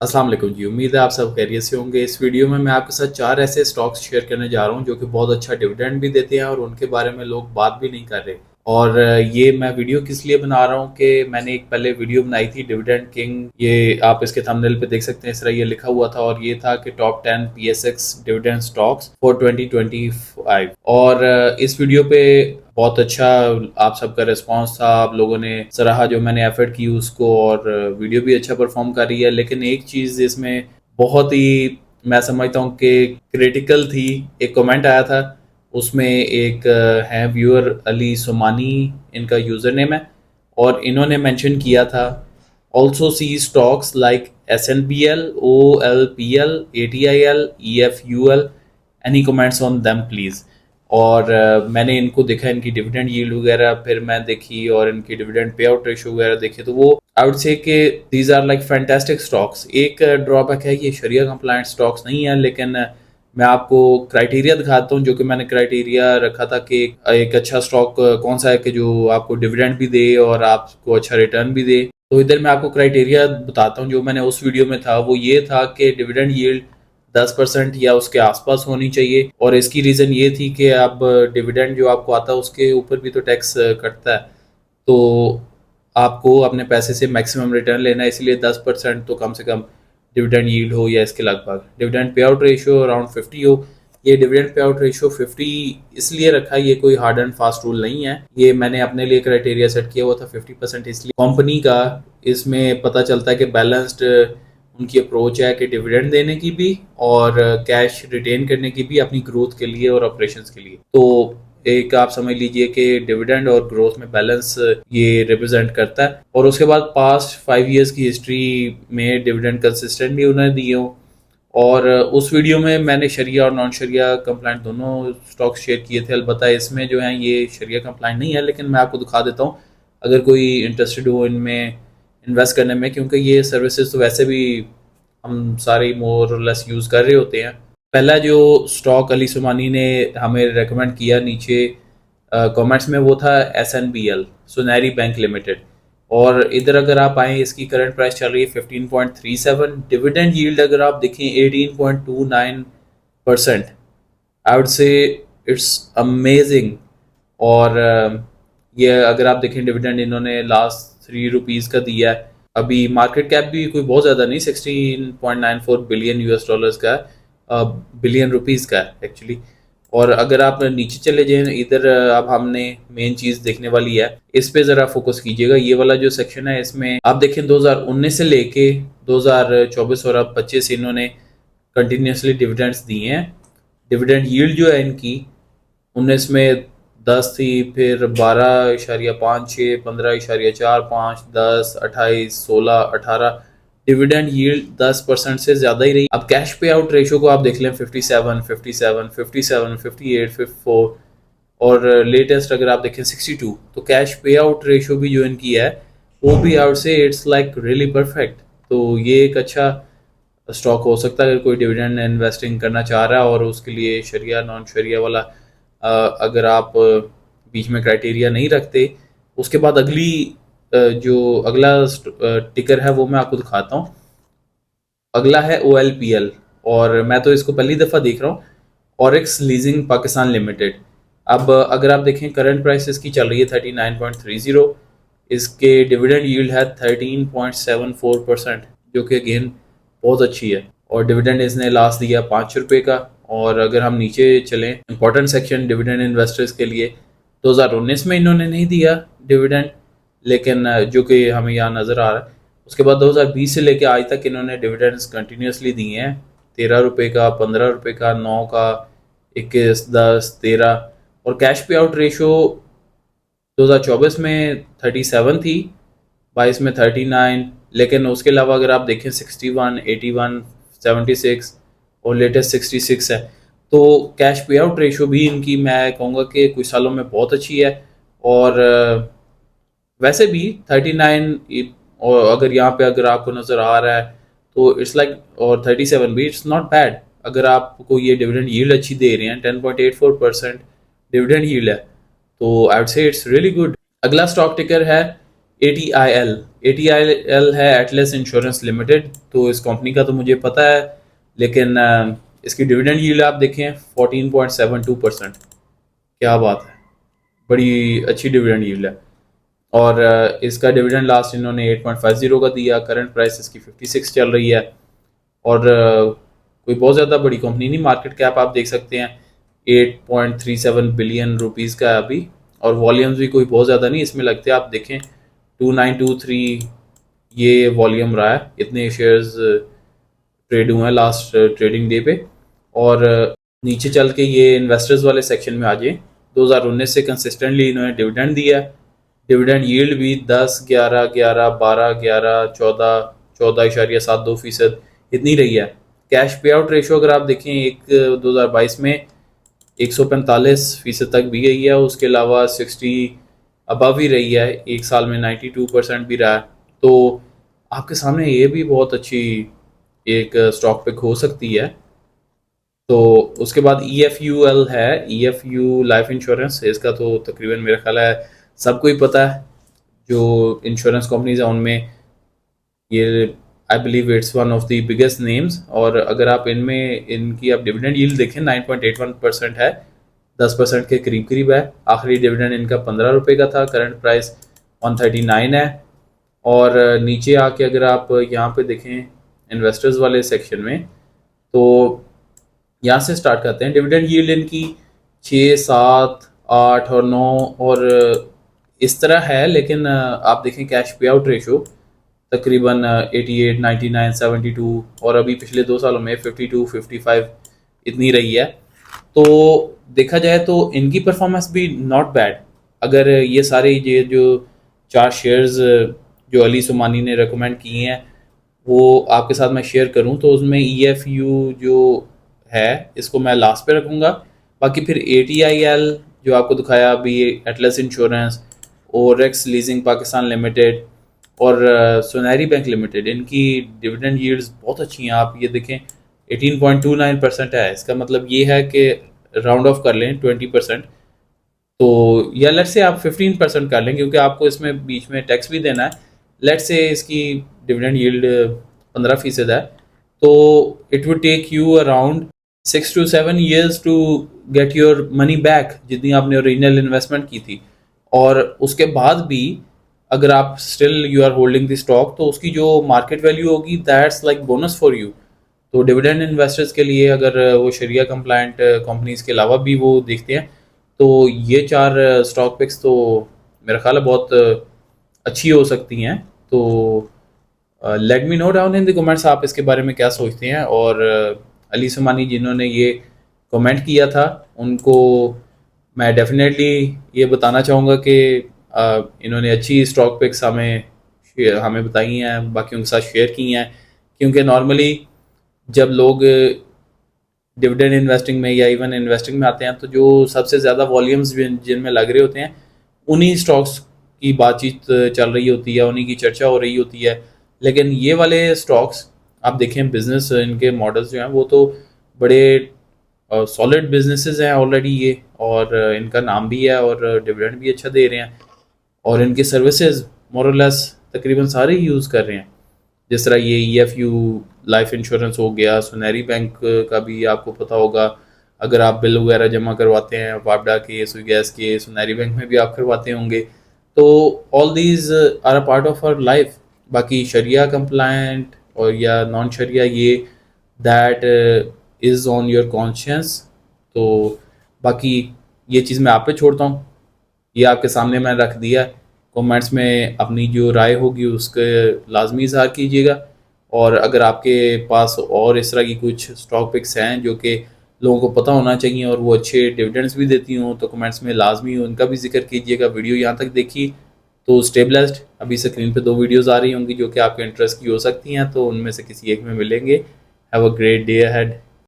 अस्सलाम वालेकुम जी। उम्मीद है आप सब खैरियत से होंगे। इस वीडियो में मैं आपके साथ 4 ऐसे स्टॉक्स शेयर करने जा रहा हूँ जो कि बहुत अच्छा डिविडेंड भी देते हैं और उनके बारे में लोग बात भी नहीं कर रहे। और ये मैं वीडियो किस लिए बना रहा हूँ कि मैंने एक पहले वीडियो बनाई थी डिविडेंड किंग, ये आप इसके थंबनेल पे देख सकते हैं, इस तरह ये लिखा हुआ था और ये था कि top 10 PSX dividend stocks for 2025। और इस वीडियो पे बहुत अच्छा आप सबका रिस्पांस था, आप लोगों ने सराहा जो मैंने एफर्ट की उसको, और वीडियो भी अच्छा परफॉर्म कर रही है। लेकिन एक चीज़ इसमें बहुत ही मैं समझता हूँ कि क्रिटिकल थी। एक कमेंट आया था, उसमें एक है व्यूअर अली सोमानी, इनका यूज़र नेम है, और इन्होंने मेंशन किया था also see stocks like SNPL, OLPL, ATIL, EFUL, any comments on them please. और मैंने इनको देखा, इनकी डिविडेंड यील्ड वगैरह फिर मैं देखी और इनकी डिविडेंड पे आउट रेशो वगैरह देखी, तो वो आई वुड से कि these are like fantastic stocks. एक ड्रॉबैक है, ये शरिया कंप्लायंट स्टॉक्स नहीं है, लेकिन मैं आपको क्राइटेरिया दिखाता हूँ जो कि मैंने क्राइटेरिया रखा था कि एक अच्छा स्टॉक कौन सा है कि जो आपको डिविडेंड भी दे और आपको अच्छा रिटर्न भी दे। तो इधर मैं आपको क्राइटेरिया बताता हूँ जो मैंने उस वीडियो में था, वो ये था कि डिविडेंड यील्ड 10% या उसके आसपास होनी चाहिए। और इसकी रीज़न ये थी कि अब डिविडेंड जो आपको आता है उसके ऊपर भी तो टैक्स कटता है, तो आपको अपने पैसे से मैक्सिमम रिटर्न लेना है, इसलिए 10% तो कम से कम डिविडेंड यील्ड हो या इसके लगभग। Dividend pay out ratio around 50 हो। ये डिविडेंड पे आउट रेशियो 50 इसलिए रखा, ये कोई हार्ड एंड फास्ट रूल नहीं है, ये मैंने अपने लिए क्राइटेरिया सेट किया हुआ था 50%। इसलिए कंपनी का इसमें पता चलता है कि बैलेंस्ड उनकी अप्रोच है कि डिविडेंड देने की भी और कैश रिटेन करने की भी, अपनी ग्रोथ के लिए और ऑपरेशंस के लिए। तो एक आप समझ लीजिए कि डिविडेंड और ग्रोथ में बैलेंस ये रिप्रेजेंट करता है। और उसके बाद पास्ट 5 ईयर्स की हिस्ट्री में डिविडेंड कंसिस्टेंटली उन्होंने दिए हो। और उस वीडियो में मैंने शरिया और नॉन शरिया कंप्लाइंट दोनों स्टॉक्स शेयर किए थे। अलबत्ता इसमें जो है ये शरिया कंप्लाइंट नहीं है, लेकिन मैं आपको दिखा देता हूँ अगर कोई इंटरेस्टेड हो इनमें इन्वेस्ट करने में, क्योंकि ये सर्विसेज तो वैसे भी हम सारे मोर और लेस यूज़ कर रहे होते हैं। पहला जो स्टॉक अली सुमानी ने हमें रेकमेंड किया नीचे कमेंट्स में, वो था SNBL, सुनहरी बैंक लिमिटेड। और इधर अगर आप आएँ, इसकी करंट प्राइस चल रही है 15.37, डिविडेंड यील्ड अगर आप देखें 18.29%। आई वुड से इट्स अमेजिंग। और ये अगर आप देखें डिविडेंड इन्होंने लास्ट ₹3 का दिया है। अभी मार्केट कैप भी कोई बहुत ज़्यादा नहीं, 16.94 बिलियन US डॉलर्स का है, बिलियन रुपीज़ का है एक्चुअली। और अगर आप नीचे चले जाएं, इधर अब हमने मेन चीज़ देखने वाली है, इस पे ज़रा फोकस कीजिएगा। ये वाला जो सेक्शन है इसमें आप देखें 2019 से लेके 2024 और अब 25 इन्होंने कंटिन्यूसली डिविडेंड्स दिए हैं। डिविडेंड यील्ड जो है इनकी 19 में 10 थी, फिर 12.56, 15.45, 10, 28, 16, 18, डिविडेंड यील्ड 10% से ज़्यादा ही रही। अब कैश पे आउट रेशो को आप देख लें 57, 57, 57, 58, 54, और लेटेस्ट अगर आप देखें 62। तो कैश पे आउट रेशो भी जो इनकी है वो भी आउट से इट्स लाइक रियली परफेक्ट। तो ये एक अच्छा स्टॉक हो सकता है अगर कोई डिविडेंड इन्वेस्टिंग करना चाह रहा है। और उसके लिए शरिया नॉन शरिया वाला अगर आप बीच में क्राइटेरिया नहीं रखते। उसके बाद अगली जो अगला टिकर है वो मैं आपको दिखाता हूँ। अगला है OLPL, और मैं तो इसको पहली दफ़ा देख रहा हूँ, ऑरिक्स लीजिंग पाकिस्तान लिमिटेड। अब अगर आप देखें करंट प्राइस इसकी चल रही है 39.30, इसके डिविडेंड यील्ड है 13.74%, जो कि अगेन बहुत अच्छी है। और डिविडेंड इसने लास्ट दिया ₹5 का। और अगर हम नीचे चलें, इंपॉर्टेंट सेक्शन डिविडेंड इन्वेस्टर्स के लिए, 2019 में इन्होंने नहीं दिया डिविडेंड, लेकिन जो कि हमें यहाँ नज़र आ रहा है। उसके बाद 2020 से लेकर आज तक इन्होंने डिविडेंड्स कंटिन्यूसली दिए हैं, ₹13 का, ₹15 का, 9 का, 21, 10, 13। और कैश पे आउट रेशो 2024 में 37 थी, 22 में 39, लेकिन उसके अलावा अगर आप देखें 61, 81, 76 और लेटेस्ट 66 है। तो कैश पे आउट रेशो भी इनकी मैं कहूँगा कि कुछ सालों में बहुत अच्छी है। और वैसे भी 39, और अगर यहाँ पे अगर आपको नज़र आ रहा है तो इट्स लाइक, और 37 भी इट्स नॉट बैड। अगर आपको ये डिविडेंड यील्ड अच्छी दे रहे हैं, 10.84% डिविडेंड यील्ड है, तो आई वुड से इट्स रियली गुड। अगला स्टॉक टिकर है ATIL है एटलस इंश्योरेंस लिमिटेड। तो इस कंपनी का तो मुझे पता है, लेकिन इसकी डिविडेंड यील्ड आप देखें 14.72%। क्या बात है, बड़ी अच्छी डिविडेंड यील्ड है। और इसका डिविडेंड लास्ट इन्होंने 8.50 का दिया। करंट प्राइस इसकी 56 चल रही है। और कोई बहुत ज़्यादा बड़ी कंपनी नहीं, मार्केट कैप आप देख सकते हैं 8.37 बिलियन रुपीज़ का है अभी। और वॉल्यूम्स भी कोई बहुत ज़्यादा नहीं इसमें लगते, आप देखें 2923 ये वॉल्यूम रहा है, इतने शेयर्स ट्रेड हुए हैं लास्ट ट्रेडिंग डे पे। और नीचे चल के ये इन्वेस्टर्स वाले सेक्शन में आ जाए। 2019 से कंसिस्टेंटली इन्होंने डिविडेंड दिया है। डिविडेंड यील्ड भी 10, 11, 11, 12, 11, 14, 14.72% इतनी रही है। कैश पे आउट रेशो अगर आप देखें 2022 में 145% तक भी गई है। उसके अलावा 60 अबव ही रही है। एक साल में 92% भी रहा है। तो आपके सामने ये भी बहुत अच्छी एक स्टॉक पिक हो सकती है। तो उसके बाद EFUL है, EFU लाइफ इंश्योरेंस। इसका तो तकरीबन मेरा ख्याल है सबको ही पता है, जो इंश्योरेंस कंपनीज है उनमें ये I believe it's one of the biggest names. और अगर आप इनमें इनकी आप डिविडेंड यील्ड देखें 9.81% है, 10% के करीब करीब है। आखिरी डिविडेंड इनका 15 रुपये का था। करंट प्राइस 139 है। और नीचे आके अगर आप यहाँ पे देखें इन्वेस्टर्स वाले सेक्शन में, तो यहाँ से स्टार्ट करते हैं। डिविडेंड यील्ड इनकी 6, 7, 8 और 9 और इस तरह है। लेकिन आप देखें कैश पे आउट रेशो तकरीबन 88, 99, 72 और अभी पिछले 2 सालों में 52, 55 इतनी रही है। तो देखा जाए तो इनकी परफॉर्मेंस भी नॉट बैड। अगर ये सारे ये जो 4 शेयर्स जो अली सुमानी ने रिकमेंड किए हैं वो आपके साथ मैं शेयर करूं, तो उसमें EFU जो है इसको मैं लास्ट पे रखूंगा। बाकी फिर ATIL जो आपको दिखाया अभी, Atlas insurance, Orix leasing Pakistan limited और सुनहरी बैंक लिमिटेड, इनकी डिविडेंड यील्ड्स बहुत अच्छी हैं। आप ये देखें 18.29% है। इसका मतलब ये है कि राउंड ऑफ कर लें 20%, तो या लेट से आप 15% कर लें, क्योंकि आपको इसमें बीच में टैक्स भी देना है। लेट से इसकी डिविडेंड यील्ड 15% है, तो it would take you around 6 to 7 years to get your money back जितनी आपने ओरिजिनल इन्वेस्टमेंट की थी। और उसके बाद भी अगर आप still you are holding the stock, तो उसकी जो मार्केट वैल्यू होगी that's like bonus for you. तो डिविडेंड इन्वेस्टर्स के लिए अगर वो शरिया कंप्लायंट कंपनीज के अलावा भी वो देखते हैं, तो ये 4 स्टॉक पिक्स तो मेरा ख्याल है बहुत अच्छी हो सकती हैं। तो let me know down in the comments आप इसके बारे में क्या सोचते हैं। और अली सुमानी जिन्होंने ये कमेंट किया था उनको मैं डेफिनेटली ये बताना चाहूँगा कि इन्होंने अच्छी स्टॉक पिक्स हमें बताई हैं, बाकियों के साथ शेयर की हैं। क्योंकि नॉर्मली जब लोग डिविडेंड इन्वेस्टिंग में या इवन इन्वेस्टिंग में आते हैं, तो जो सबसे ज़्यादा वॉल्यूम्स जिनमें लग रहे होते हैं उन्हीं स्टॉक्स की बातचीत चल रही होती है, उन्हीं की चर्चा हो रही होती है। लेकिन ये वाले स्टॉक्स आप देखें, बिजनेस इनके मॉडल्स जो हैं वो तो बड़े सॉलिड बिजनेसेस हैं ऑलरेडी ये, और इनका नाम भी है और डिविडेंड भी अच्छा दे रहे हैं। और इनके सर्विसेज मोरलेस तकरीबन सारे ही यूज़ कर रहे हैं। जिस तरह ये EFU लाइफ इंश्योरेंस हो गया, सुनहरी बैंक का भी आपको पता होगा। अगर आप बिल वगैरह जमा करवाते हैं वापडा के, सुई गैस के, सुनहरी बैंक में भी आप करवाते होंगे। तो all these are a part of our life. बाकी शरिया कंप्लायंट और या नॉन शरिया, ये that is on your conscience. तो बाकी ये चीज़ मैं आप पे छोड़ता हूँ, ये आपके सामने मैंने रख दिया है। कमेंट्स में अपनी जो राय होगी उसके लाजमी इजहार कीजिएगा। और अगर आपके पास और इस तरह की कुछ स्टॉक पिक्स हैं जो कि लोगों को पता होना चाहिए और वो अच्छे डिविडेंड्स भी देती हों, तो कमेंट्स में लाजमी उनका भी जिक्र कीजिएगा। वीडियो यहाँ तक देखी तो स्टे ब्लेस्ड। अभी स्क्रीन पे 2 वीडियोज़ आ रही होंगी जो कि आपके इंटरेस्ट की हो सकती हैं, तो उनमें से किसी एक में मिलेंगे। Have a great day ahead.